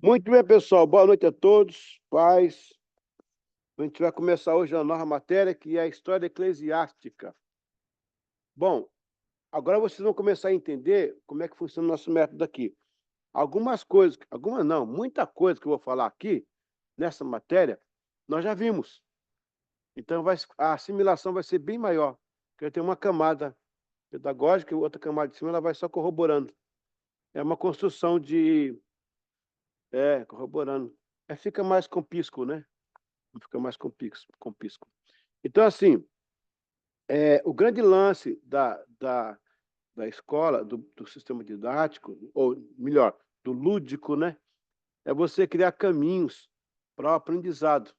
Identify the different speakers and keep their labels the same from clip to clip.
Speaker 1: Muito bem, pessoal. Boa noite a todos. Paz. A gente vai começar hoje a nova matéria, que é a história eclesiástica. Bom, agora vocês vão começar a entender como é que funciona o nosso método aqui. Algumas coisas, algumas não, muita coisa que eu vou falar aqui, nessa matéria, nós já vimos. Então, a assimilação vai ser bem maior, porque tem uma camada pedagógica e outra camada de cima, ela vai só corroborando. É uma construção de... corroborando. Fica mais compíscuo, né? Fica mais compíscuo. Então, assim, o grande lance da escola, do sistema didático, ou melhor, do lúdico, né? É você criar caminhos para o aprendizado.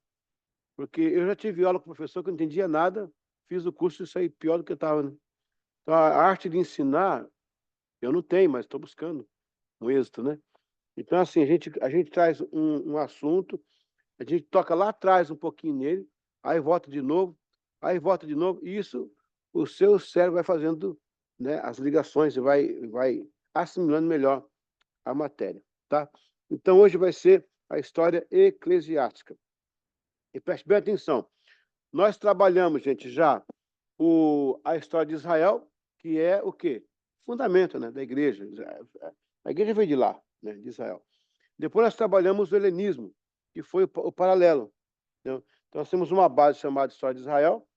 Speaker 1: Porque eu já tive aula com professor que não entendia nada, fiz o curso e saí pior do que eu estava. Né? Então, a arte de ensinar, eu não tenho, mas estou buscando um êxito, né? Então, assim, a gente traz um assunto, a gente toca lá atrás um pouquinho nele, aí volta de novo, e isso o seu cérebro vai fazendo, né, as ligações e vai assimilando melhor a matéria, tá? Então, hoje vai ser a história eclesiástica. E preste bem atenção, nós trabalhamos, gente, já a história de Israel, que é o quê? Fundamento, né, da igreja. A igreja veio de lá, né, de Israel. Depois nós trabalhamos o helenismo, que foi o paralelo. Entendeu? Então, nós temos uma base chamada História de Israel,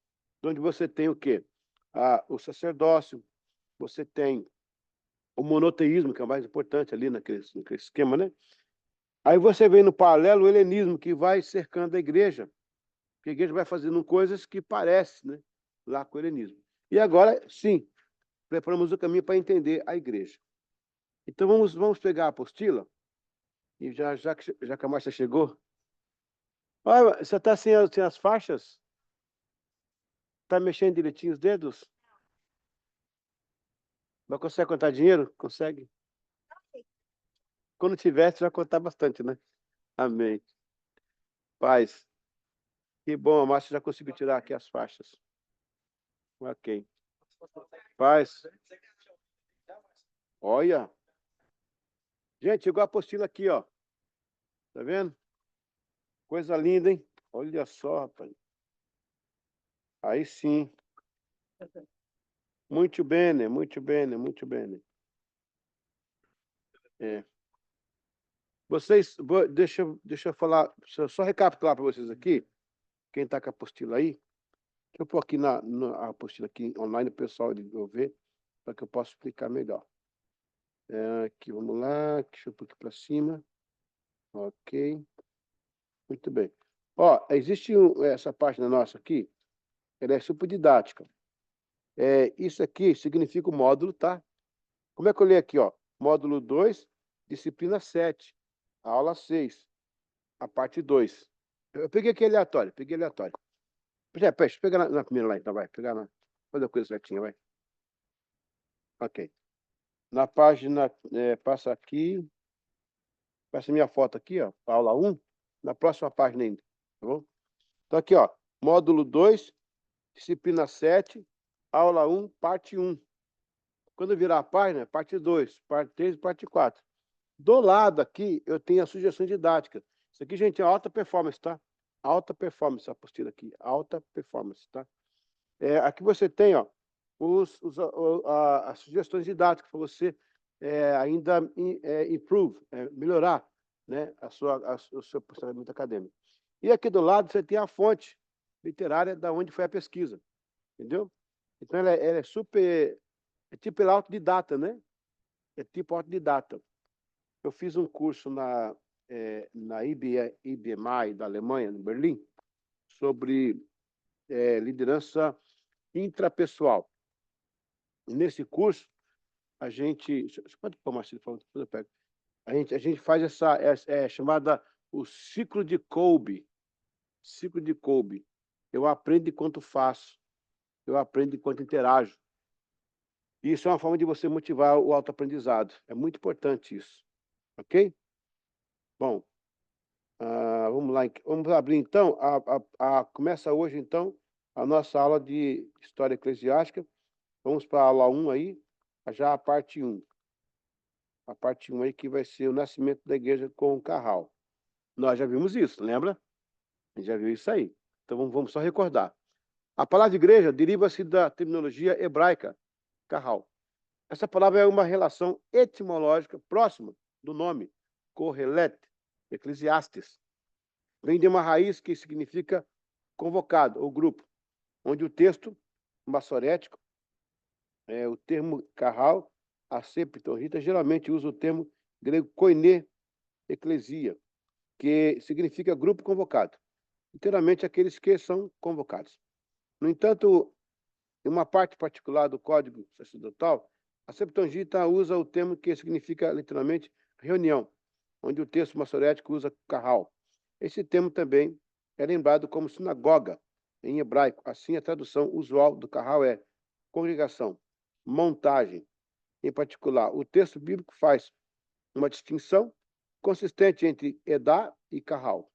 Speaker 1: onde você tem o quê? O sacerdócio, você tem o monoteísmo, que é o mais importante ali naquele esquema, né? Aí você vem no paralelo o helenismo, que vai cercando a igreja, porque a igreja vai fazendo coisas que parecem, né, lá com o helenismo. E agora, sim, preparamos o caminho para entender a igreja. Então, vamos pegar a apostila, e já que a Márcia chegou, olha, você está sem as faixas? Está mexendo direitinho os dedos? Mas consegue contar dinheiro? Consegue? Quando tiver, você vai contar bastante, né? Amém. Paz. Que bom, a Márcia já conseguiu tirar aqui as faixas. Ok. Paz. Olha. Gente, chegou a apostila aqui, ó. Tá vendo? Coisa linda, hein? Olha só, rapaz. Aí sim. Muito bem, muito bem, muito bem. É. Deixa eu falar, deixa eu só recapitular para vocês aqui, quem está com a apostila aí. Deixa eu pôr aqui na apostila aqui online, o pessoal ver, para que eu possa explicar melhor. Aqui, vamos lá, deixa eu pôr aqui para cima. Ok, muito bem. Ó, existe essa página nossa aqui, ela é super didática. Isso aqui significa o módulo, tá? Como é que eu leio aqui, ó? Módulo 2, disciplina 7, aula 6, a parte 2. Eu peguei aqui aleatório, peguei aleatório. Pega na primeira lá, então, vai. Fazer a coisa certinha, vai. Ok. Na página, passa aqui, passa minha foto aqui, ó, aula 1, na próxima página ainda, tá bom? Então aqui, ó, módulo 2, disciplina 7, aula 1, parte 1. Quando virar a página, parte 2, parte 3 e parte 4. Do lado aqui, eu tenho a sugestão didática. Isso aqui, gente, é alta performance, tá? Alta performance, a apostila aqui. Alta performance, tá? Aqui você tem, ó, as sugestões didáticas para você ainda improve, melhorar, né, o seu posicionamento acadêmico. E aqui do lado você tem a fonte literária da onde foi a pesquisa, entendeu? Então ela é super, tipo ela é autodidata, né? É tipo autodidata. Eu fiz um curso na IBMI da Alemanha, em Berlim, sobre liderança intrapessoal. E nesse curso, a gente... Você pode pôr, Marcelo, por favor, depois eu pego. A gente faz chamada o ciclo de Kolbe. Ciclo de Kolbe. Eu aprendo enquanto faço. Eu aprendo enquanto interajo. E isso é uma forma de você motivar o autoaprendizado. É muito importante isso. Ok? Bom, vamos lá. Vamos abrir, então. Começa hoje, então, a nossa aula de História Eclesiástica. Vamos para a aula 1 aí, já a parte 1. a parte 1 aí, que vai ser o nascimento da igreja com o Carral. Nós já vimos isso, lembra? A gente já viu isso aí. Então vamos só recordar. A palavra igreja deriva-se da terminologia hebraica, Carral. Essa palavra é uma relação etimológica próxima do nome Kohelet, Eclesiastes. Vem de uma raiz que significa convocado ou grupo, onde o texto maçorético, o termo Carral, a Septuaginta geralmente usa o termo grego koine, eclesia, que significa grupo convocado, inteiramente aqueles que são convocados. No entanto, em uma parte particular do Código Sacerdotal, a Septuaginta usa o termo que significa literalmente reunião, onde o texto maçorético usa carral. Esse termo também é lembrado como sinagoga em hebraico. Assim, a tradução usual do carral é congregação, montagem. Em particular, o texto bíblico faz uma distinção consistente entre edá e carral.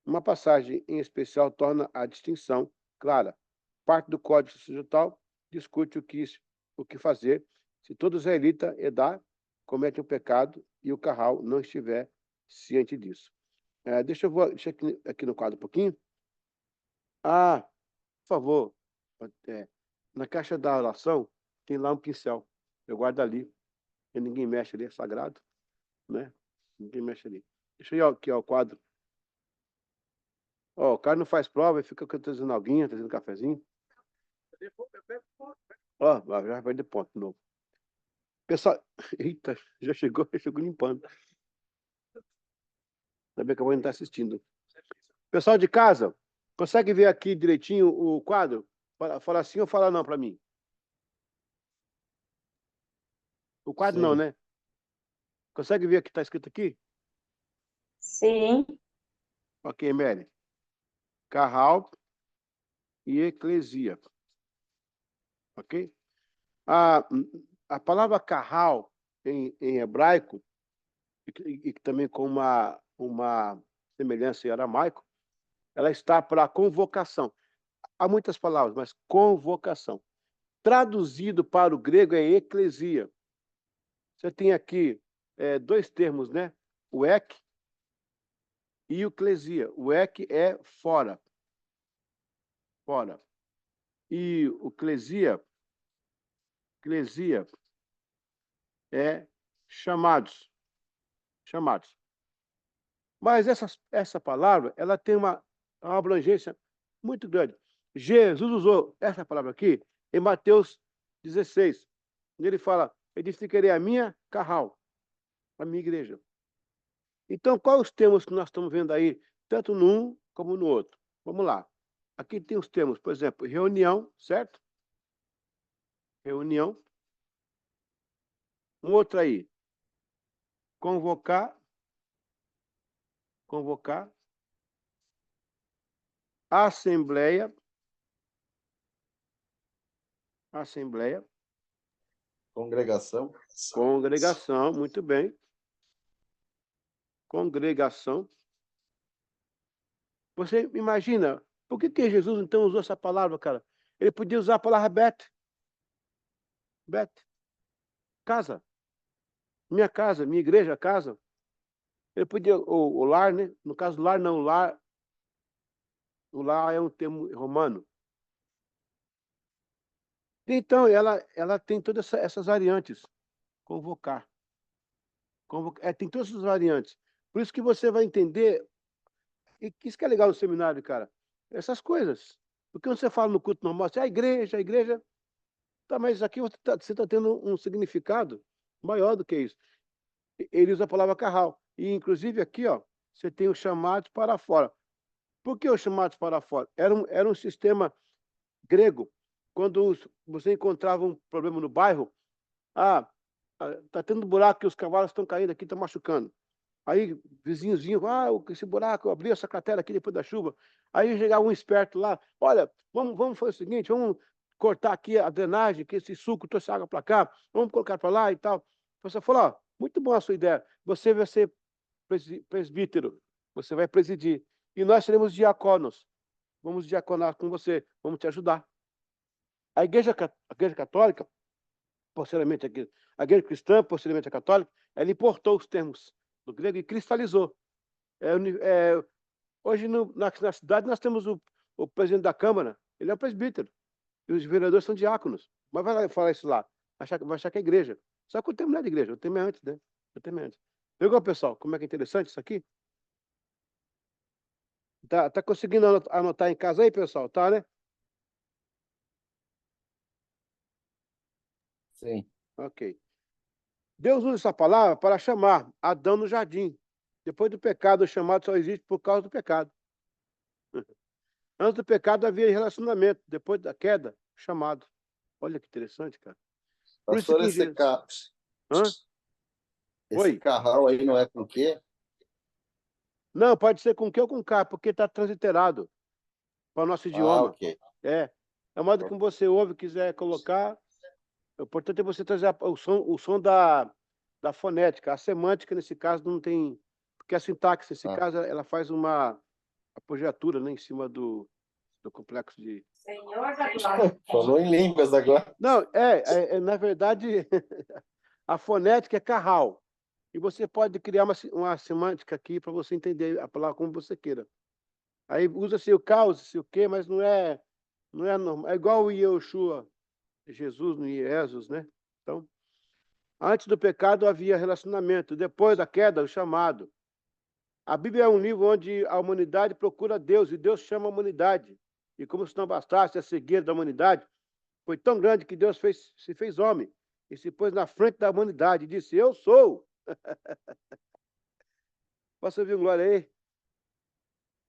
Speaker 1: Uma passagem em especial torna a distinção clara. Parte do Código Sacerdotal discute o que fazer se todo israelita edá comete um pecado e o carral não estiver ciente disso. Deixa aqui no quadro um pouquinho. Por favor, na caixa da oração tem lá um pincel. Eu guardo ali. E ninguém mexe ali, é sagrado, né? Ninguém mexe ali. Deixa eu ir aqui ao quadro. O cara não faz prova e fica trazendo alguinha, trazendo cafezinho. Já vai de ponto de novo. Pessoal, eita, já chegou limpando. Ainda bem que a mãe não está assistindo. Pessoal de casa, consegue ver aqui direitinho o quadro? Fala sim ou fala não para mim? O quadro
Speaker 2: Sim.
Speaker 1: não, né? Consegue ver o que está escrito aqui?
Speaker 3: Sim.
Speaker 1: Ok, Mary. Carral e eclesia. Ok? A palavra carral em hebraico, e também com uma semelhança em aramaico, ela está para convocação. Há muitas palavras, mas convocação. Traduzido para o grego é eclesia. Você tem aqui dois termos, né? O ek e o eclesia. O ek é fora. Fora. E o eclesia é chamados. Chamados. Mas essa palavra, ela tem uma abrangência muito grande. Jesus usou essa palavra aqui em Mateus 16. Ele fala, edificarei a minha carral, a minha igreja. Então, quais os termos que nós estamos vendo aí, tanto num como no outro? Vamos lá. Aqui tem os termos, por exemplo, reunião, certo? Reunião. Um outro aí, convocar. Assembleia.
Speaker 2: Congregação.
Speaker 1: Congregação, muito bem. Congregação. Você imagina, por que Jesus então usou essa palavra, cara? Ele podia usar a palavra bet. Bet. Casa. Minha casa, minha igreja, casa. Ele podia, o lar, né? No caso, lar não, o lar é um termo romano. Então, ela tem todas essas variantes. Convocar. Tem todas essas variantes. Por isso que você vai entender, e isso que é legal no seminário, cara, essas coisas. Porque quando você fala no culto normal, você, a igreja, tá, mas aqui você tá tendo um significado maior do que isso. Ele usa a palavra carral. E, inclusive, aqui, ó, você tem os chamados para fora. Por que os chamados para fora? Era um sistema grego. Quando você encontrava um problema no bairro, tá tendo buraco que os cavalos estão caindo aqui, estão machucando. Aí, vizinhozinho, esse buraco, eu abri essa cratera aqui depois da chuva. Aí chegava um esperto lá, olha, vamos fazer o seguinte, vamos cortar aqui a drenagem, que esse suco trouxe água para cá, vamos colocar para lá e tal. Você falou, muito boa a sua ideia, você vai ser presbítero, você vai presidir, e nós seremos diáconos, vamos diaconar com você, vamos te ajudar. A igreja católica, posteriormente aqui, a igreja cristã, posteriormente a católica, ela importou os termos do grego e cristalizou. Hoje, na cidade, nós temos o presidente da Câmara, ele é o presbítero, e os vereadores são diáconos. Mas vai lá falar isso lá, vai achar que é igreja. Só que o termo não é de igreja, o termo é antes, né? O termo é antes. Pegou, pessoal? Como é que é interessante isso aqui? Tá conseguindo anotar em casa aí, pessoal? Tá, né?
Speaker 2: Sim.
Speaker 1: Ok. Deus usa essa palavra para chamar Adão no jardim. Depois do pecado, o chamado só existe por causa do pecado. Antes do pecado havia relacionamento. Depois da queda, chamado. Olha que interessante, cara. Por isso
Speaker 2: Pastor,
Speaker 1: que Hã?
Speaker 2: esse
Speaker 1: Oi?
Speaker 2: carral aí não é com o quê?
Speaker 1: Não, pode ser com Q ou com K, porque está transliterado para o nosso
Speaker 2: Ah,
Speaker 1: idioma.
Speaker 2: ok.
Speaker 1: É o modo como você ouve, quiser colocar. O importante é você trazer o som da fonética. A semântica, nesse caso, não tem. Porque a sintaxe, nesse
Speaker 2: Ah.
Speaker 1: caso, ela faz uma apogiatura, né, em cima do complexo de.
Speaker 3: Senhor da glória.
Speaker 2: Falou em línguas agora.
Speaker 1: Não, na verdade, a fonética é carral. E você pode criar uma semântica aqui para você entender a palavra como você queira. Aí usa-se o caos, se o quê, mas não é normal. É igual o Yeshua, Jesus no Jesus, né? Então, antes do pecado havia relacionamento, depois da queda, o chamado. A Bíblia é um livro onde a humanidade procura Deus e Deus chama a humanidade. E como se não bastasse, a cegueira da humanidade foi tão grande que Deus se fez homem e se pôs na frente da humanidade e disse: Eu sou. Posso ouvir um glória aí?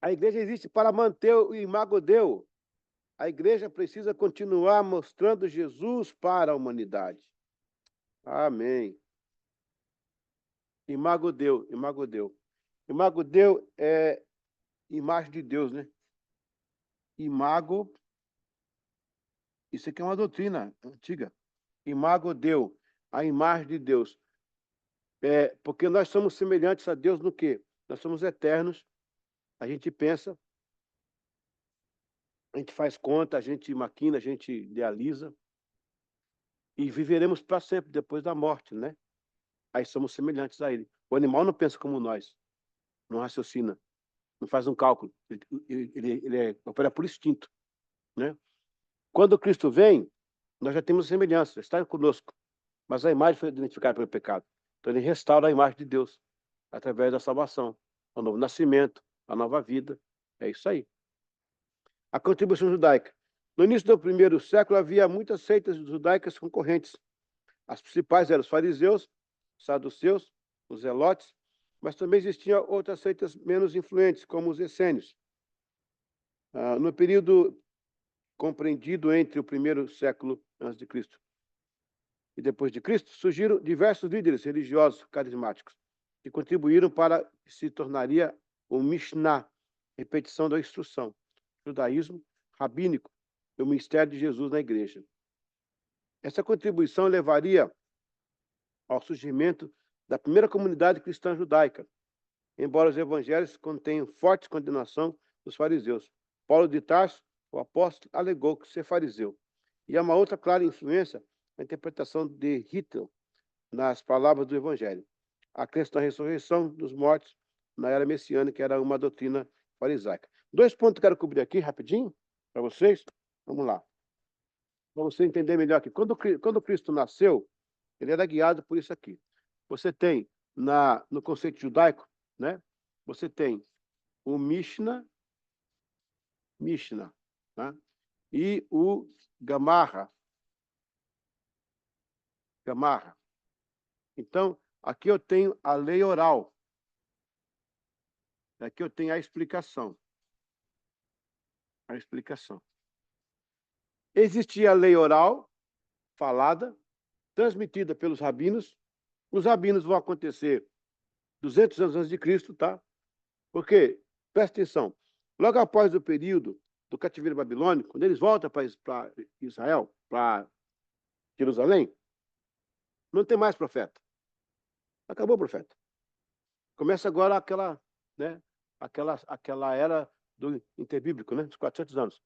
Speaker 1: A igreja existe para manter o imago Deu. A igreja precisa continuar mostrando Jesus para a humanidade. Amém. Imago Deu, imago Deu. Imago Deu é imagem de Deus, né? Imago, isso aqui é uma doutrina antiga. Imago Deu, a imagem de Deus. Porque nós somos semelhantes a Deus no quê? Nós somos eternos, a gente pensa, a gente faz conta, a gente maquina, a gente idealiza e viveremos para sempre depois da morte, né? Aí somos semelhantes a ele. O animal não pensa como nós, não raciocina, não faz um cálculo, ele opera por instinto, né? Quando Cristo vem, nós já temos semelhança, está conosco, mas a imagem foi identificada pelo pecado. Então ele restaura a imagem de Deus através da salvação, o novo nascimento, a nova vida. É isso aí. A contribuição judaica. No início do primeiro século havia muitas seitas judaicas concorrentes. As principais eram os fariseus, os saduceus, os zelotes, mas também existiam outras seitas menos influentes, como os essênios. No período compreendido entre o primeiro século antes de Cristo e depois de Cristo, surgiram diversos líderes religiosos carismáticos que contribuíram para que se tornaria o Mishnah, repetição da instrução, judaísmo rabínico e o ministério de Jesus na igreja. Essa contribuição levaria ao surgimento da primeira comunidade cristã judaica, embora os evangelhos contenham forte condenação dos fariseus. Paulo de Tarso, o apóstolo, alegou que ser fariseu. E há uma outra clara influência na interpretação de Hitler nas palavras do evangelho. A crença na ressurreição dos mortos na era messiânica era uma doutrina farisaica. 2 pontos que eu quero cobrir aqui rapidinho para vocês. Vamos lá. Para você entender melhor aqui. Quando Cristo nasceu, ele era guiado por isso aqui. Você tem no conceito judaico, né? Você tem o Mishnah, tá? E o Gamarra. Então, aqui eu tenho a lei oral. Aqui eu tenho a explicação. Existia a lei oral, falada, transmitida pelos rabinos. Os rabinos vão acontecer 200 anos antes de Cristo, tá? Porque, presta atenção, logo após o período do cativeiro babilônico, quando eles voltam para Israel, para Jerusalém, não tem mais profeta. Acabou o profeta. Começa agora aquela, né, aquela era do interbíblico, né, dos 400 anos.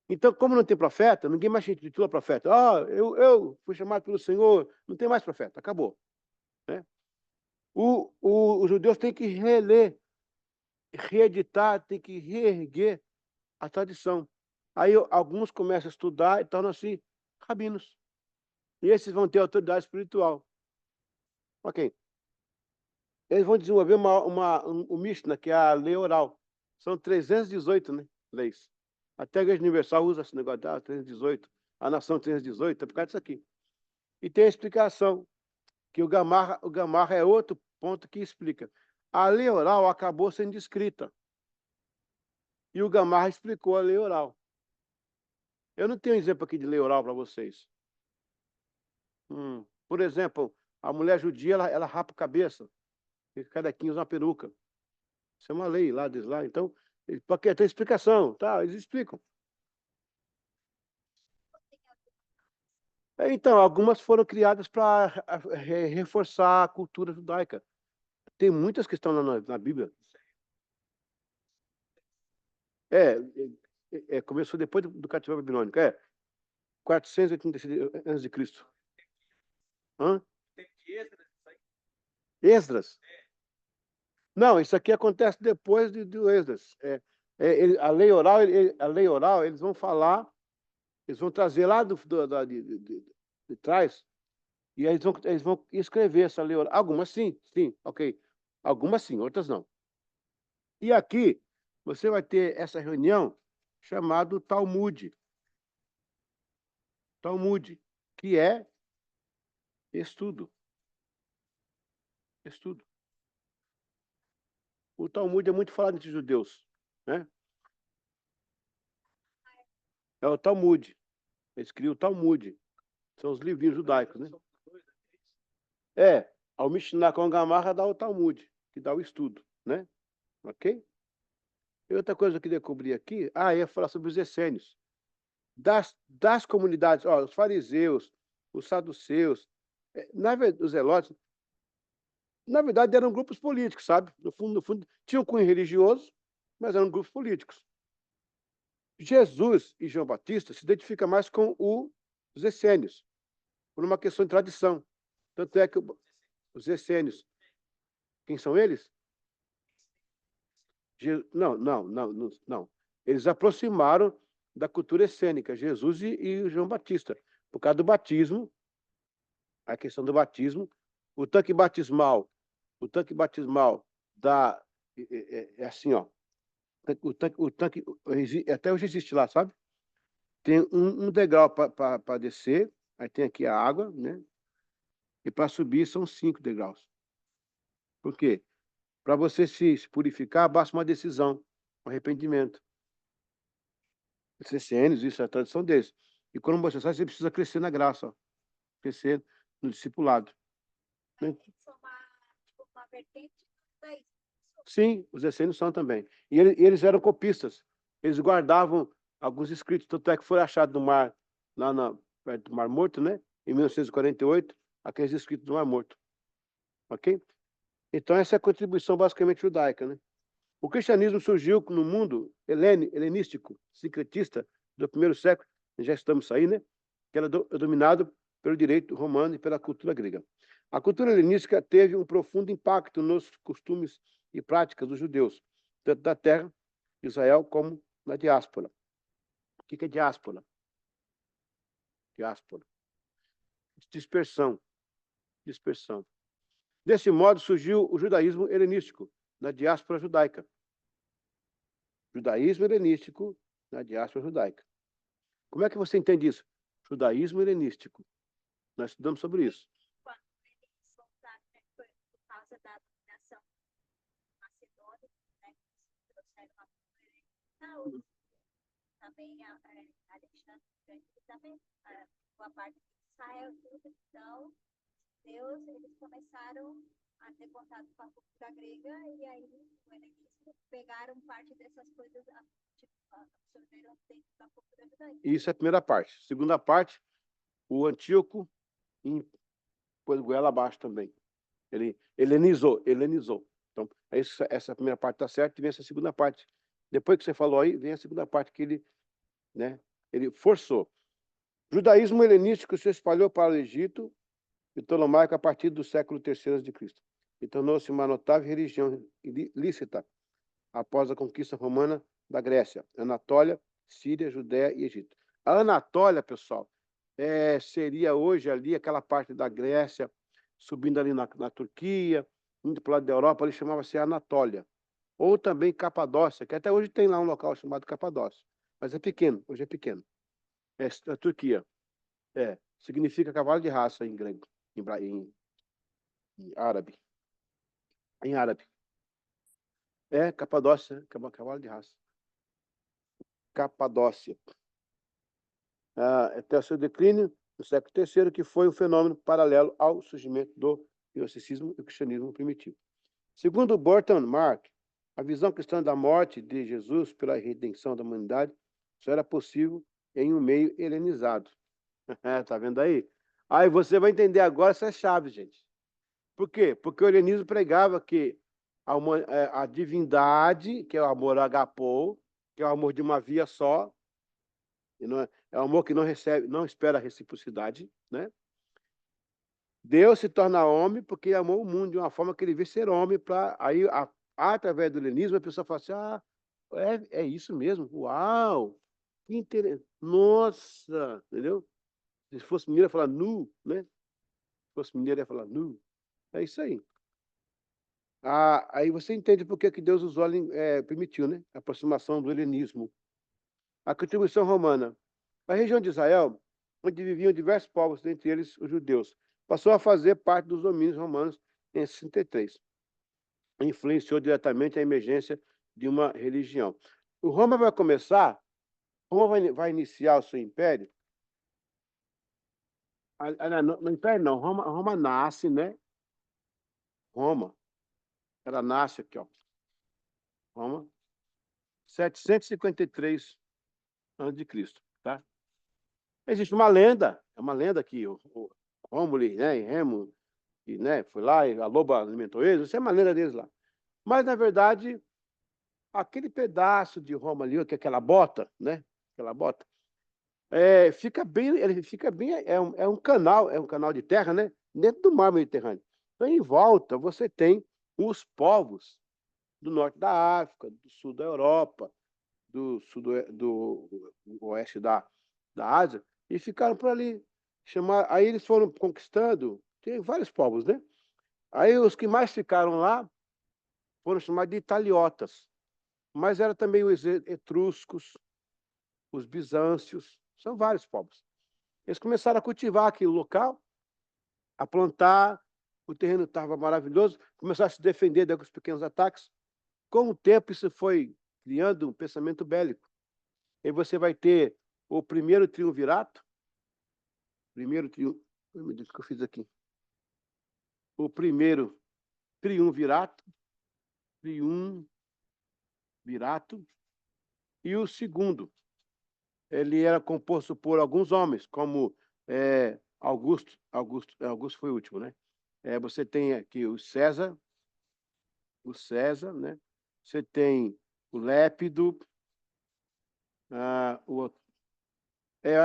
Speaker 1: Então, como não tem profeta, ninguém mais se intitula profeta. Ah, eu fui chamado pelo Senhor, não tem mais profeta, acabou. Né? Os judeus têm que reler, reeditar, têm que reerguer a tradição. Aí alguns começam a estudar e tornam-se rabinos. E esses vão ter autoridade espiritual. Ok. Eles vão desenvolver um Mishnah, que é a lei oral. São 318, né, leis. Até a Igreja Universal usa esse negócio, 318. A nação 318, é por causa disso aqui. E tem a explicação, que o Gamarra é outro ponto que explica. A lei oral acabou sendo escrita. E o Gamarra explicou a lei oral. Eu não tenho exemplo aqui de lei oral para vocês. Por exemplo, a mulher judia, ela rapa a cabeça. E cada 15 usa uma peruca. Isso é uma lei lá, diz lá. Então, porque tem explicação, tá? Eles explicam. Então, algumas foram criadas para reforçar a cultura judaica. Tem muitas que estão lá na Bíblia. Começou depois do cativeiro babilônico. 486 a.C. Hã? Esdras? Não, isso aqui acontece depois do Esdras. A lei oral, eles vão falar, eles vão trazer lá de trás, e eles vão escrever essa lei oral. Algumas sim, ok. Algumas sim, outras não. E aqui, você vai ter essa reunião chamada Talmud. Talmud, que é estudo. Estudo. O Talmud é muito falado entre judeus, né? É o Talmud. Eles criam o Talmud. São os livrinhos judaicos, né? Ao Mishnah com a Gamarra dá o Talmud, que dá o estudo, né? Ok? E outra coisa que eu descobri aqui, eu ia falar sobre os essênios. Das comunidades, os fariseus, os saduceus, os zelotes, na verdade eram grupos políticos, sabe? No fundo, tinham cunho religioso, mas eram grupos políticos. Jesus e João Batista se identificam mais com os essênios, por uma questão de tradição. Tanto é que os essênios, quem são eles? Não. Eles aproximaram da cultura essênica, Jesus e João Batista, por causa do batismo, a questão do batismo, o tanque batismal é assim, ó. O tanque até hoje existe lá, sabe? Tem um degrau para descer, aí tem aqui a água, né? E para subir são 5 degraus. Por quê? Para você se purificar, basta uma decisão, um arrependimento. Os essênios, isso é a tradição deles. E quando você sai, você precisa crescer na graça, ó. Crescer no discipulado. Né? Sim, os essênios são também. E eles eram copistas. Eles guardavam alguns escritos, tanto é que foi achado no mar, perto do Mar Morto, né? Em 1948, aqueles escritos do Mar Morto. Ok? Então, essa é a contribuição basicamente judaica, né? O cristianismo surgiu no mundo helenístico, sincretista, do primeiro século, já estamos aí, né? Que era dominado pelo direito romano e pela cultura grega. A cultura helenística teve um profundo impacto nos costumes e práticas dos judeus, tanto da terra de Israel como na diáspora. O que é diáspora? Diáspora. Dispersão. Desse modo surgiu o judaísmo helenístico, na diáspora judaica. Judaísmo helenístico na diáspora judaica. Como é que você entende isso? Judaísmo helenístico. Nós estudamos sobre isso.
Speaker 3: Quando eles voltaram, por causa da dominação macedônica, né, que trouxeram a cultura, também Alexandre Grande, também boa parte de Israel, tudo. Então, eles começaram a ter contato com a cultura grega e aí o helenismo pegaram parte dessas coisas, absorveram dentro da cultura judaica.
Speaker 1: Isso é a primeira parte. Segunda parte, o Antíoco pôs goela abaixo também. Ele helenizou. Então, essa primeira parte está certa e vem essa segunda parte. Depois que você falou aí, vem a segunda parte que ele, né, Ele forçou. O judaísmo helenístico se espalhou para o Egito e Ptolomaico a partir do século III a.C. e tornou-se uma notável religião lícita após a conquista romana da Grécia, Anatólia, Síria, Judéia e Egito. A Anatólia, pessoal, seria hoje ali aquela parte da Grécia, subindo ali na Turquia, indo para o lado da Europa, ali chamava-se Anatólia. Ou também Capadócia, que até hoje tem lá um local chamado Capadócia. Mas é pequeno, hoje é pequeno. É a Turquia. Significa cavalo de raça em grego, em árabe. Em árabe. Capadócia, cavalo de raça. Capadócia. Até o seu declínio, no século III, que foi um fenômeno paralelo ao surgimento do gnosticismo e o cristianismo primitivo. Segundo Burton Mark, a visão cristã da morte de Jesus pela redenção da humanidade só era possível em um meio helenizado. Tá vendo aí? Aí você vai entender agora essa chave, gente. Por quê? Porque o helenismo pregava que a divindade, que é o amor agapou, que é o amor de uma via só, e é um amor que não espera reciprocidade, né? Deus se torna homem porque amou o mundo de uma forma que ele vê ser homem, para aí, através do helenismo, a pessoa fala assim, é isso mesmo, uau, que interessante, nossa, entendeu? Se fosse mineiro, ia falar nu, né? Se fosse mineiro, ia falar nu. É isso aí. Aí você entende por que Deus usou, permitiu, né? A aproximação do helenismo. A contribuição romana. A região de Israel, onde viviam diversos povos, dentre eles os judeus, passou a fazer parte dos domínios romanos em 63. Influenciou diretamente a emergência de uma religião. Roma vai iniciar o seu império. No império não, Roma nasce, né? Roma, ela nasce aqui, ó. Roma, 753 a.C., tá? Existe uma lenda, é uma lenda que o Rômulo, né, e Remo, e, né, foi lá e a loba alimentou eles, isso é uma lenda deles lá. Mas, na verdade, aquele pedaço de Roma ali, que é aquela bota, né, aquela bota, ele fica bem, é um canal de terra, né, dentro do mar Mediterrâneo. Então, em volta, você tem os povos do norte da África, do sul da Europa, do oeste da Ásia, e ficaram por ali. Aí eles foram conquistando, tem vários povos, né? Aí os que mais ficaram lá foram chamados de italiotas, mas eram também os etruscos, os bizâncios, são vários povos. Eles começaram a cultivar aquele local, a plantar, o terreno estava maravilhoso, começaram a se defender de alguns pequenos ataques. Com o tempo, isso foi criando um pensamento bélico. Aí você vai ter o primeiro triunvirato. Meu Deus, o que eu fiz aqui? O primeiro triunvirato. E o segundo, ele era composto por alguns homens, como Augusto. Augusto foi o último, né? Você tem aqui o César, né? Você tem o Lépido,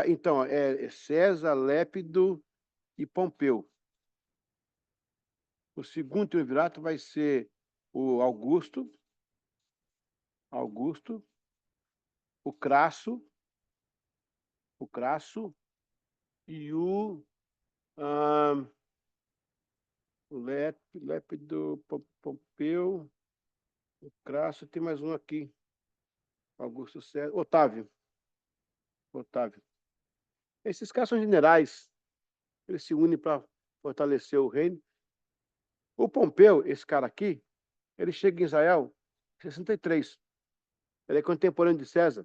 Speaker 1: então, César, Lépido e Pompeu. O segundo triunvirato vai ser o Augusto, o Crasso e o Lépido, Pompeu, o Crasso, tem mais um aqui. Augusto César, Otávio. Esses caras são generais. Eles se unem para fortalecer o reino. O Pompeu, esse cara aqui, ele chega em Israel em 63. Ele é contemporâneo de César.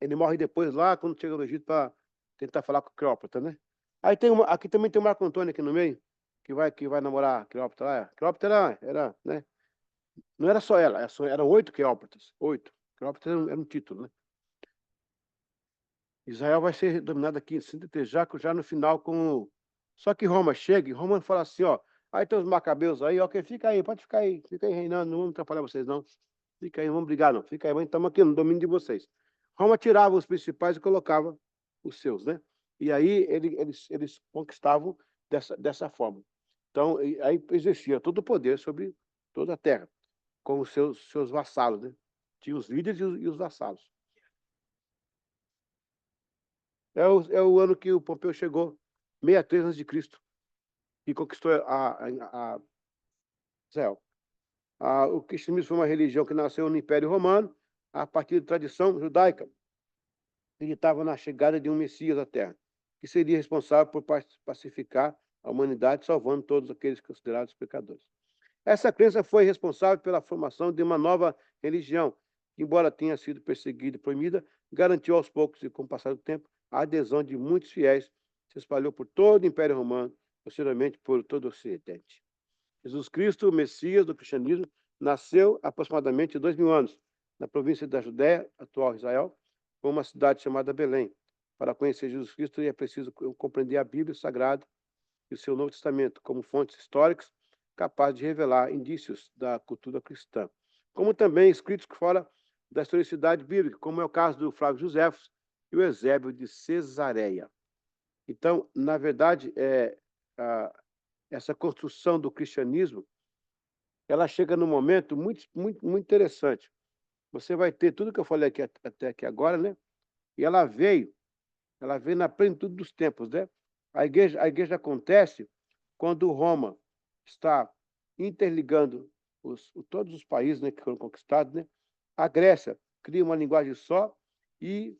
Speaker 1: Ele morre depois lá, quando chega no Egito, para tentar falar com o Cleópatra, né? Aí aqui também tem o Marco Antônio aqui no meio, que vai namorar a Cleópatra lá. Cleópatra era, né? Não era só ela, eram 8 Cleópatras. 8. Cleópatra era um título, né? Israel vai ser dominado aqui em 63, já no final com... Só que Roma chega e Roma fala assim, ó, aí tem os macabeus aí, ok, fica aí, pode ficar aí reinando, não vamos atrapalhar vocês não. Fica aí, não vamos brigar não, fica aí, estamos aqui no domínio de vocês. Roma tirava os principais e colocava os seus, né? E aí eles conquistavam dessa forma. Então, aí exercia todo o poder sobre toda a terra, com os seus vassalos, né? Tinha os líderes e os vassalos. É o ano que o Pompeu chegou, 63 a.C., e conquistou a Israel. O cristianismo foi uma religião que nasceu no Império Romano, a partir da tradição judaica. Ele estava na chegada de um Messias à Terra, que seria responsável por pacificar a humanidade, salvando todos aqueles considerados pecadores. Essa crença foi responsável pela formação de uma nova religião, que, embora tenha sido perseguida e proibida, garantiu aos poucos e com o passar do tempo a adesão de muitos fiéis, se espalhou por todo o Império Romano, posteriormente por todo o Ocidente. Jesus Cristo, o Messias do cristianismo, nasceu há aproximadamente 2000 anos, na província da Judéia, atual Israel, com uma cidade chamada Belém. Para conhecer Jesus Cristo, é preciso compreender a Bíblia Sagrada e o seu Novo Testamento como fontes históricas capazes de revelar indícios da cultura cristã, como também escritos fora da historicidade bíblica, como é o caso do Flávio Josefo e o Eusébio de Cesareia. Então, na verdade, essa construção do cristianismo, ela chega num momento muito, muito, muito interessante. Você vai ter tudo que eu falei aqui, até aqui agora, né? E ela veio na plenitude dos tempos, né? A igreja acontece quando Roma está interligando todos os países, né, que foram conquistados, né? A Grécia cria uma linguagem só e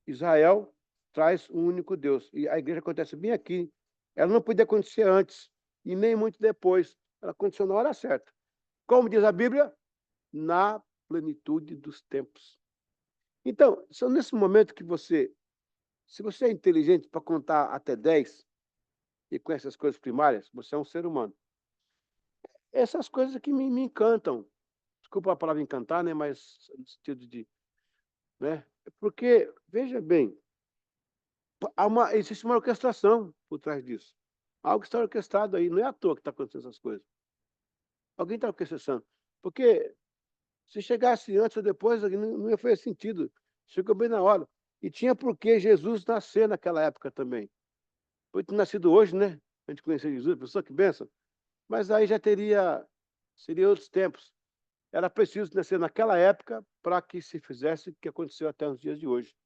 Speaker 1: Israel traz um único Deus. E a igreja acontece bem aqui. Ela não podia acontecer antes e nem muito depois. Ela aconteceu na hora certa. Como diz a Bíblia, na plenitude dos tempos. Então, são nesse momento que se você é inteligente para contar até 10 e conhece as coisas primárias, você é um ser humano. Essas coisas que me encantam. Desculpa a palavra encantar, né? Mas no sentido de, né? Porque, veja bem, existe uma orquestração por trás disso. Algo está orquestrado aí. Não é à toa que está acontecendo essas coisas. Alguém está orquestrando. Porque se chegasse antes ou depois, não ia fazer sentido. Chegou bem na hora. E tinha por que Jesus nascer naquela época também. Foi ter nascido hoje, né? A gente conhecer Jesus, pessoa que benção. Mas aí já seria outros tempos. Era preciso nascer naquela época para que se fizesse o que aconteceu até os dias de hoje.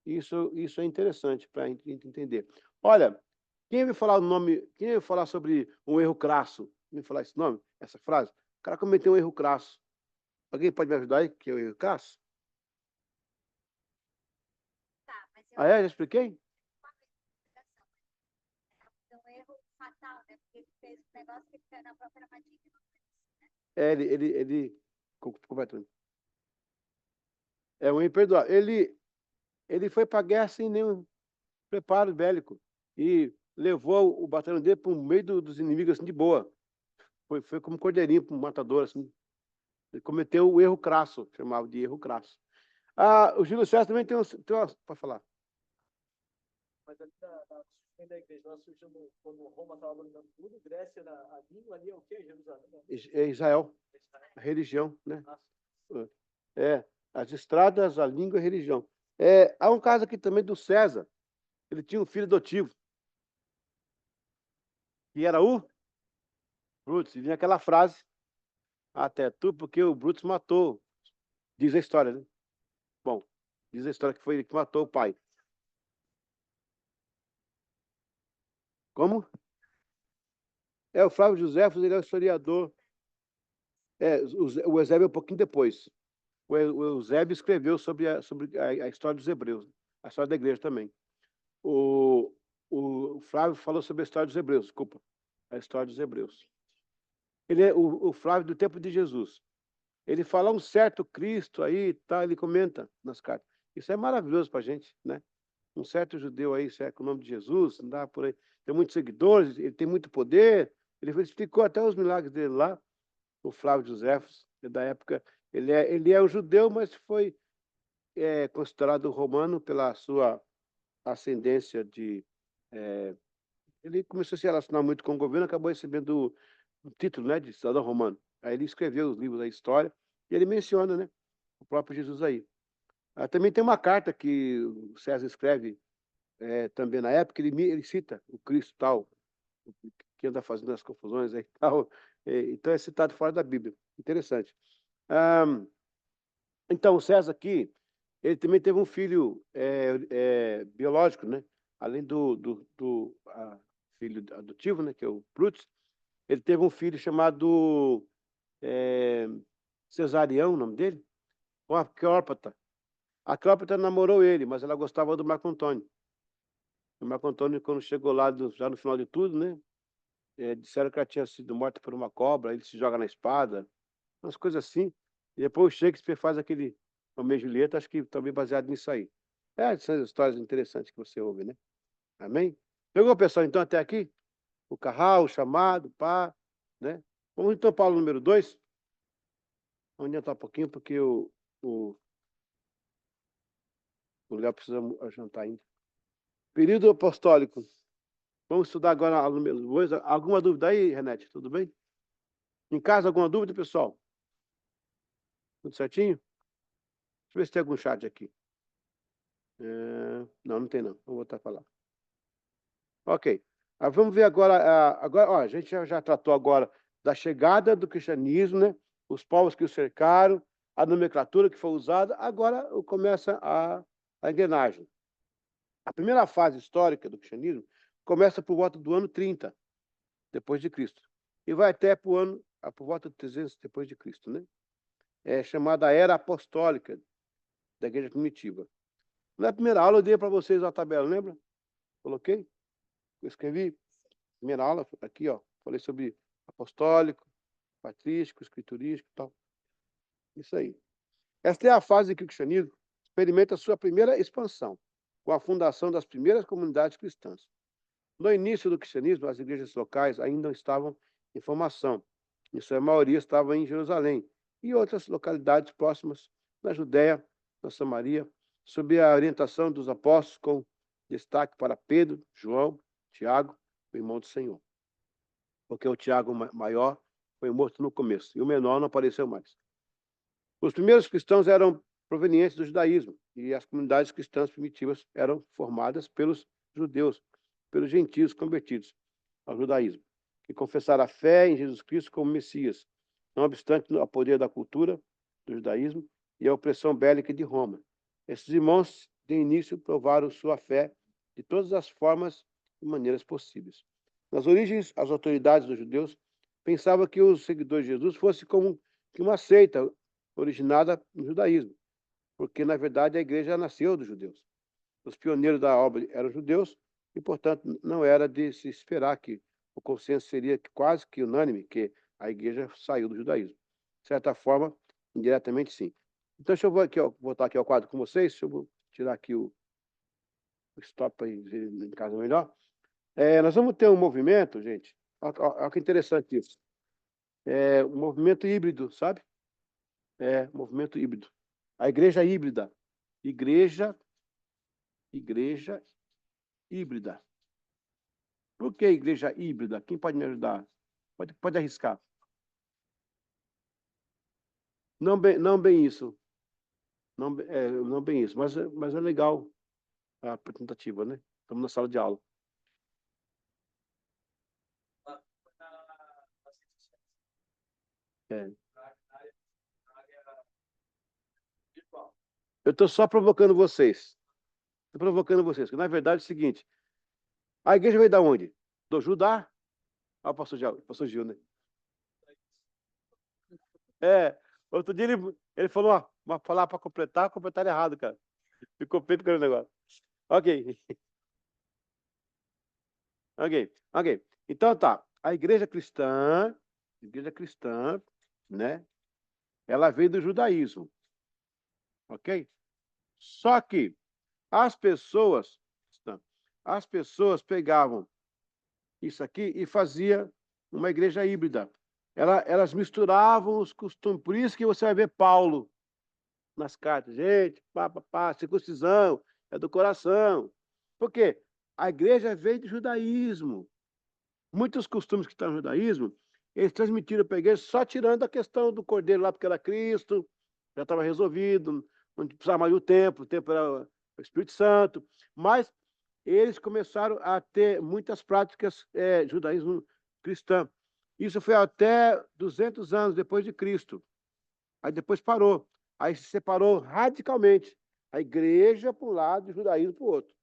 Speaker 1: Isso é interessante para a gente entender. Olha, quem vai falar sobre um erro crasso? Me falar esse nome, essa frase? O cara cometeu um erro crasso. Alguém pode me ajudar aí, que é o erro crasso?
Speaker 3: Tá, mas eu
Speaker 1: Já expliquei?
Speaker 3: é um erro fatal, né? Porque ele fez um negócio que foi na própria armadilha.
Speaker 1: Ele completamente. É um imperdoável. Ele foi para a guerra sem nenhum preparo bélico e levou o batalhão dele para o meio dos inimigos assim, de boa. Foi como um cordeirinho para um matador. Assim. Ele cometeu o erro crasso, chamava de erro crasso. O Júlio César também tem uma. Pode falar.
Speaker 4: Mas ali da igreja, nós surgimos quando Roma estava dominando tudo, Grécia, a língua ali é o quê? Jerusalém?
Speaker 1: É Israel, a religião, né? As estradas, a língua e a religião. Há um caso aqui também do César. Ele tinha um filho adotivo, que era o Brutus. E vinha aquela frase, até tu, porque o Brutus matou. Diz a história, né? Bom, diz a história que foi ele que matou o pai. Como? O Flávio Josefo, ele é o historiador. O Eusébio é um pouquinho depois. O Eusébio escreveu sobre a história dos hebreus, a história da igreja também. O Flávio falou sobre a história dos hebreus, desculpa, a história dos hebreus. Ele é o Flávio do tempo de Jesus. Ele fala um certo Cristo aí, tá? Ele comenta nas cartas. Isso é maravilhoso para a gente, né? Um certo judeu aí, com o nome de Jesus, andar por aí, tem muitos seguidores, ele tem muito poder. Ele explicou até os milagres dele lá, o Flávio Josefo, da época. Ele é um judeu, mas foi considerado romano pela sua ascendência de. Ele começou a se relacionar muito com o governo, acabou recebendo o título, né, de cidadão romano. Aí ele escreveu os livros da história e ele menciona, né, o próprio Jesus aí. Também tem uma carta que o César escreve também na época, ele cita o Cristo tal, que anda fazendo as confusões aí e tal. Então é citado fora da Bíblia. Interessante. Então, o César aqui, ele também teve um filho biológico, né? Além do filho adotivo, né? Que é o Brutus, ele teve um filho chamado Cesarião, o nome dele, com a Cleópatra. A Cleópatra namorou ele, mas ela gostava do Marco Antônio. O Marco Antônio, quando chegou lá, já no final de tudo, né? Disseram que ela tinha sido morta por uma cobra, ele se joga na espada, umas coisas assim. E depois o Shakespeare faz aquele Romeu e Julieta, acho que também baseado nisso aí. Essas histórias interessantes que você ouve, né? Amém? Pegou, pessoal, então, até aqui? O carral, o chamado, pá, né? Vamos então para o número 2. Vamos adiantar um pouquinho, porque o Léo precisa jantar ainda. Período apostólico. Vamos estudar agora o número 2. Alguma dúvida aí, Renete? Tudo bem? Em casa, alguma dúvida, pessoal? Tudo certinho? Deixa eu ver se tem algum chat aqui. Não, não tem não. Vou voltar a falar. Ok. Vamos ver agora. Ó, a gente já tratou agora da chegada do cristianismo, né? Os povos que o cercaram, a nomenclatura que foi usada. Agora começa a engrenagem. A primeira fase histórica do cristianismo começa por volta do ano 30 depois de Cristo e vai até por volta de 300 depois de Cristo, né? É chamada Era Apostólica da Igreja Primitiva. Na primeira aula eu dei para vocês a tabela, lembra? Coloquei? Eu escrevi. Primeira aula aqui, ó. Falei sobre apostólico, patrístico, escriturístico e tal. Isso aí. Esta é a fase em que o cristianismo experimenta sua primeira expansão, com a fundação das primeiras comunidades cristãs. No início do cristianismo, as igrejas locais ainda não estavam em formação. Em sua maioria estavam em Jerusalém e outras localidades próximas na Judéia, na Samaria, sob a orientação dos apóstolos, com destaque para Pedro, João, Tiago, o irmão do Senhor. Porque o Tiago maior foi morto no começo e o menor não apareceu mais. Os primeiros cristãos eram provenientes do judaísmo e as comunidades cristãs primitivas eram formadas pelos judeus, pelos gentios convertidos ao judaísmo, que confessaram a fé em Jesus Cristo como Messias, não obstante o poder da cultura do judaísmo e a opressão bélica de Roma. Esses irmãos, de início, provaram sua fé de todas as formas e maneiras possíveis. Nas origens, as autoridades dos judeus pensavam que os seguidores de Jesus fossem como uma seita originada no judaísmo, porque, na verdade, a igreja nasceu dos judeus. Os pioneiros da obra eram judeus e, portanto, não era de se esperar que o consenso seria quase que unânime que a igreja saiu do judaísmo. De certa forma, indiretamente, sim. Então, deixa eu aqui, ó, voltar aqui ao quadro com vocês. Deixa eu tirar aqui o stop para ver em casa melhor. Nós vamos ter um movimento, gente. Olha que interessante isso. Um movimento híbrido, sabe? Movimento híbrido. A igreja híbrida. Igreja híbrida. Por que igreja híbrida? Quem pode me ajudar? Pode arriscar. Não bem isso. Não bem isso, mas é legal a tentativa, né? Estamos na sala de aula. Eu estou só provocando vocês. Estou provocando vocês. Porque, na verdade, é o seguinte. A igreja veio da onde? Do Judá. Ah, o pastor Gil, né? Outro dia ele falou uma palavra para completar, completaram errado, cara. Ficou feito com o negócio. Ok. Ok. Então tá. A igreja cristã, né? Ela veio do judaísmo. Ok? Só que as pessoas pegavam isso aqui e faziam uma igreja híbrida. Elas misturavam os costumes. Por isso que você vai ver Paulo nas cartas. Gente, circuncisão, é do coração. Por quê? A igreja veio do judaísmo. Muitos costumes que estão no judaísmo, eles transmitiram para a igreja só tirando a questão do cordeiro lá, porque era Cristo, já estava resolvido. onde precisava mais do templo, o templo era o Espírito Santo, mas eles começaram a ter muitas práticas judaísmo cristã. Isso foi até 200 anos depois de Cristo. Aí depois parou. Aí se separou radicalmente. A igreja para um lado e o judaísmo para o outro.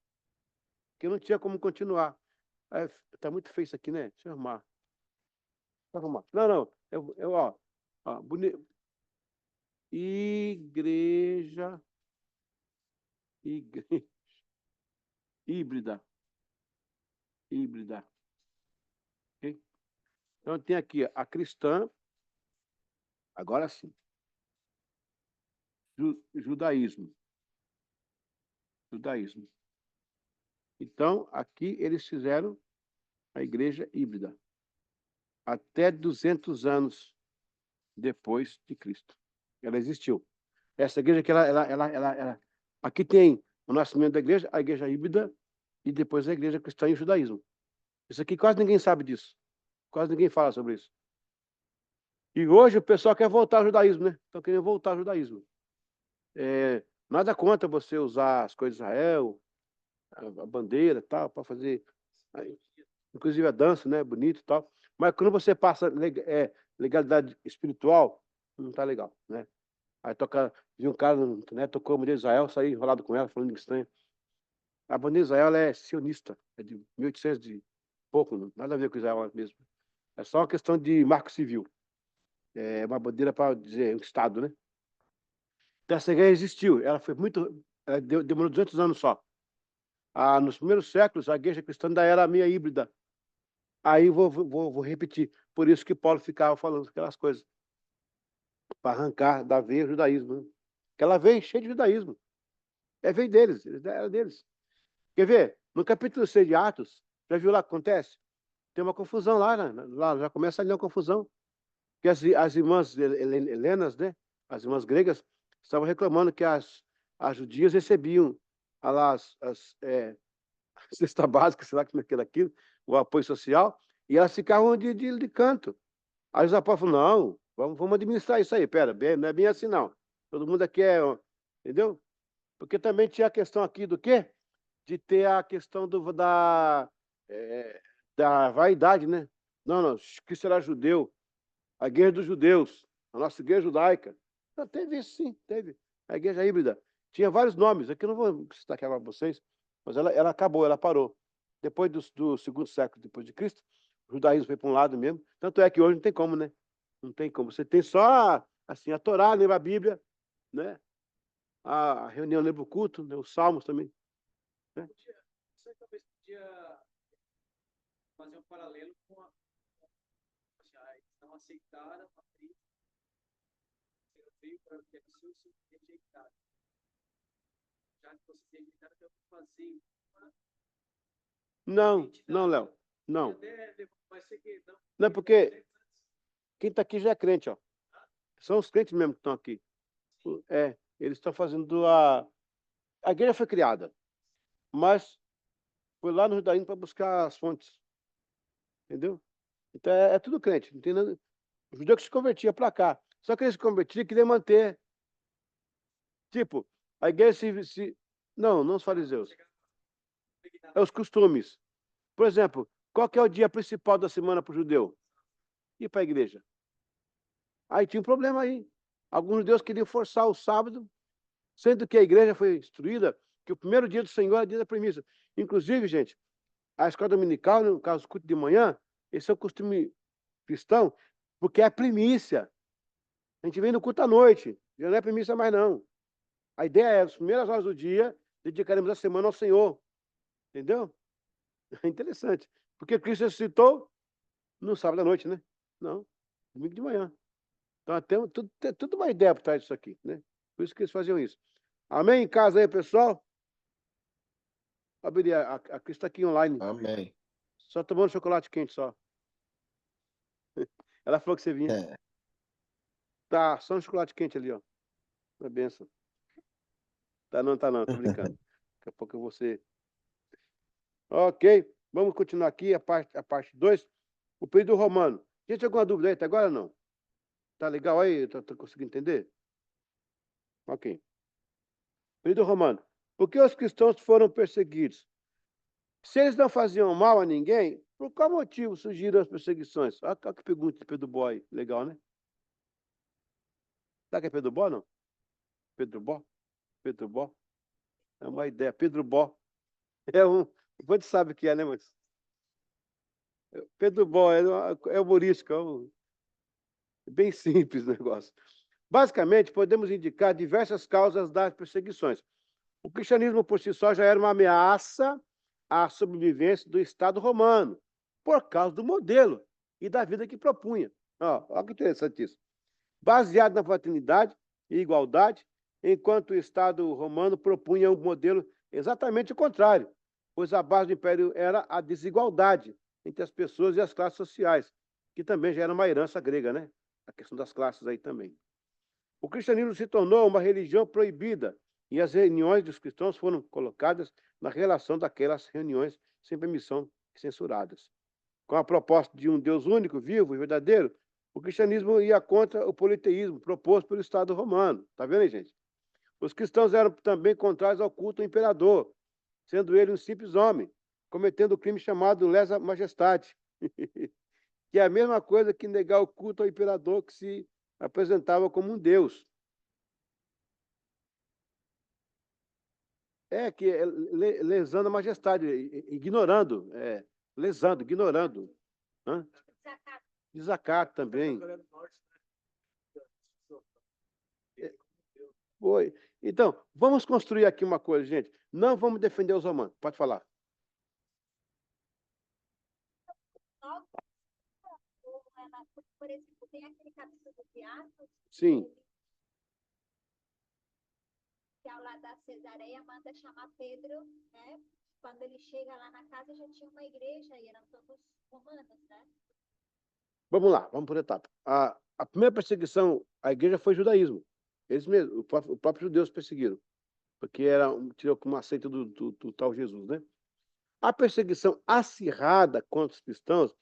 Speaker 1: Porque não tinha como continuar. Está muito feio isso aqui, né? Deixa eu arrumar. Deixa eu arrumar. Não. Ó, bonito. Igreja híbrida. Ok? Então tem aqui a cristã, agora sim. Judaísmo. Então, aqui eles fizeram a igreja híbrida. Até 200 anos depois de Cristo. Ela existiu. Essa igreja que aqui tem o nascimento da igreja, a igreja híbrida, e depois a igreja cristã e o judaísmo. Isso aqui quase ninguém sabe disso. Quase ninguém fala sobre isso. E hoje o pessoal quer voltar ao judaísmo, né? Estão querendo voltar ao judaísmo. Nada contra você usar as coisas de Israel, a bandeira, tal, para fazer, inclusive a dança, né? Bonito e tal. Mas quando você passa legalidade espiritual, não está legal, né? Aí vi um cara, né? Tocou a bandeira de Israel, saí enrolado com ela, falando estranho. A bandeira de Israel ela é sionista, é de 1800 de pouco, nada a ver com Israel mesmo. É só uma questão de marco civil. É uma bandeira para dizer um Estado, né? Então, essa igreja existiu. Ela foi muito. Demorou 200 anos só. Nos primeiros séculos, a igreja cristã ainda era meio híbrida. Aí vou repetir. Por isso que Paulo ficava falando aquelas coisas. Para arrancar da veia o judaísmo. Né? Porque ela veio cheia de judaísmo. Veio deles, era deles. Quer ver? No capítulo 6 de Atos, já viu lá o que acontece? Tem uma confusão lá, né? Lá já começa ali uma confusão. Porque as irmãs helenas, né? As irmãs gregas, estavam reclamando que as judias recebiam as cesta básica, sei lá como é que era aquilo, o apoio social, e elas ficavam de canto. Aí os apóstolos falaram, não, vamos administrar isso aí, pera, não é bem assim não. Todo mundo aqui entendeu? Porque também tinha a questão aqui do quê? De ter a questão da vaidade, né? Não, que será judeu, a igreja dos judeus, a nossa igreja judaica. Então, teve isso sim, teve. A igreja híbrida. Tinha vários nomes, aqui eu não vou citar aqui para vocês, mas ela acabou, ela parou. Depois do segundo século depois de Cristo, o judaísmo foi para um lado mesmo. Tanto é que hoje não tem como, né? Não tem como. Você tem só assim, a Torá, lembra a Bíblia, né? A reunião lembra o culto, né? Os salmos também. Né?
Speaker 4: Você talvez podia fazer um paralelo com eles não aceitaram a Cristo, veio para que os seus rejeitaram. Já que vocês rejeitaram, eu vou fazer
Speaker 1: Não, Léo. Não. Não é porque quem está aqui já é crente, ó. São os crentes mesmo que estão aqui. Eles estão fazendo a igreja foi criada, mas foi lá no judaísmo para buscar as fontes. Entendeu? Então é tudo crente. Não tem nada. O judeu que se convertia para cá. Só que eles se convertiam e queriam manter. Tipo, a igreja não os fariseus. É os costumes. Por exemplo, qual que é o dia principal da semana para o judeu? Ir para a igreja. Aí tinha um problema aí. Alguns judeus queriam forçar o sábado, sendo que a igreja foi instruída que o primeiro dia do Senhor é o dia da premissa. Inclusive, gente, a escola dominical, no caso do culto de manhã, esse é o costume cristão, porque é primícia. A gente vem no culto à noite, já não é primícia mais não. A ideia é, as primeiras horas do dia, dedicaremos a semana ao Senhor. Entendeu? É interessante. Porque Cristo ressuscitou no sábado à noite, né? Não, domingo de manhã. Então, tem tudo uma ideia por trás disso aqui, né? Por isso que eles faziam isso. Amém? Em casa aí, pessoal? A Cristo está aqui online.
Speaker 2: Amém.
Speaker 1: Só tomando chocolate quente, só. Ela falou que você vinha.
Speaker 2: É.
Speaker 1: Tá, só um chocolate quente ali, ó. Uma benção. Tá não, tô brincando. Daqui a pouco eu vou ser. Ok, vamos continuar aqui a parte 2. O período romano. Gente, alguma dúvida aí até agora não? Tá legal aí? Tá conseguindo entender? Ok. Querido Romano, por que os cristãos foram perseguidos? Se eles não faziam mal a ninguém, por qual motivo surgiram as perseguições? Olha que pergunta de Pedro Boy. Legal, né? Sabe que é Pedro Bó, não? Pedro Bó? Pedro Bó? É uma ideia. Pedro Bó. É um... Você sabe o que é, né, mas... Pedro Bó é humorístico, bem simples o negócio. Basicamente, podemos indicar diversas causas das perseguições. O cristianismo, por si só, já era uma ameaça à sobrevivência do Estado romano, por causa do modelo e da vida que propunha. Olha que interessante isso. Baseado na fraternidade e igualdade, enquanto o Estado romano propunha um modelo exatamente o contrário, pois a base do império era a desigualdade entre as pessoas e as classes sociais, que também já era uma herança grega, né? A questão das classes aí também. O cristianismo se tornou uma religião proibida e as reuniões dos cristãos foram colocadas na relação daquelas reuniões sem permissão e censuradas. Com a proposta de um Deus único, vivo e verdadeiro, o cristianismo ia contra o politeísmo proposto pelo Estado romano. Está vendo aí, gente? Os cristãos eram também contrários ao culto ao imperador, sendo ele um simples homem, cometendo o crime chamado lesa majestade, que é a mesma coisa que negar o culto ao imperador que se apresentava como um deus. Que é lesando a majestade, ignorando, lesando, ignorando. Hã? Desacato também. Foi. Então, vamos construir aqui uma coisa, gente. Não vamos defender os romanos. Pode falar.
Speaker 3: Por exemplo, tem aquele capítulo de Atos.
Speaker 1: Sim.
Speaker 3: Que ao lado da Cesareia manda chamar Pedro, né? Quando ele chega lá na casa já tinha uma igreja e eram todos romanos, né?
Speaker 1: Vamos lá, vamos por etapa. A primeira perseguição à igreja foi o judaísmo. Eles mesmos, o próprio judeus perseguiram, porque tirou como uma seita do tal Jesus, né? A perseguição acirrada contra os cristãos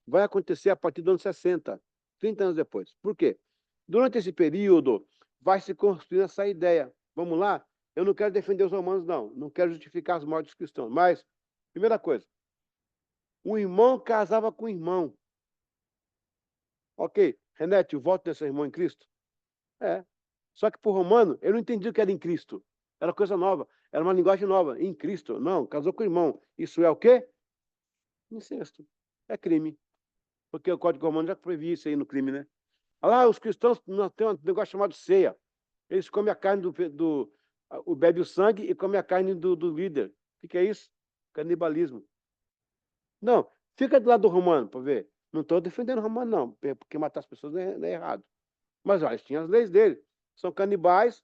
Speaker 1: vai acontecer a partir do ano 60, 30 anos depois. Por quê? Durante esse período, vai se construir essa ideia. Vamos lá? Eu não quero defender os romanos, não. Não quero justificar as mortes dos cristãos. Mas, primeira coisa, o irmão casava com o irmão. Ok, Renete, o voto desse irmão em Cristo? Só que para o romano, ele não entendia o que era em Cristo. Era coisa nova. Era uma linguagem nova. Em Cristo. Não, casou com o irmão. Isso é o quê? Incesto. É crime. Porque o Código Romano já proibia isso aí no crime, né? Olha lá, os cristãos têm um negócio chamado ceia. Eles comem a carne bebe o sangue e comem a carne do líder. O que é isso? Canibalismo. Não, fica do lado do romano para ver. Não estou defendendo o romano, não, porque matar as pessoas não é errado. Mas olha, eles tinham as leis dele. São canibais,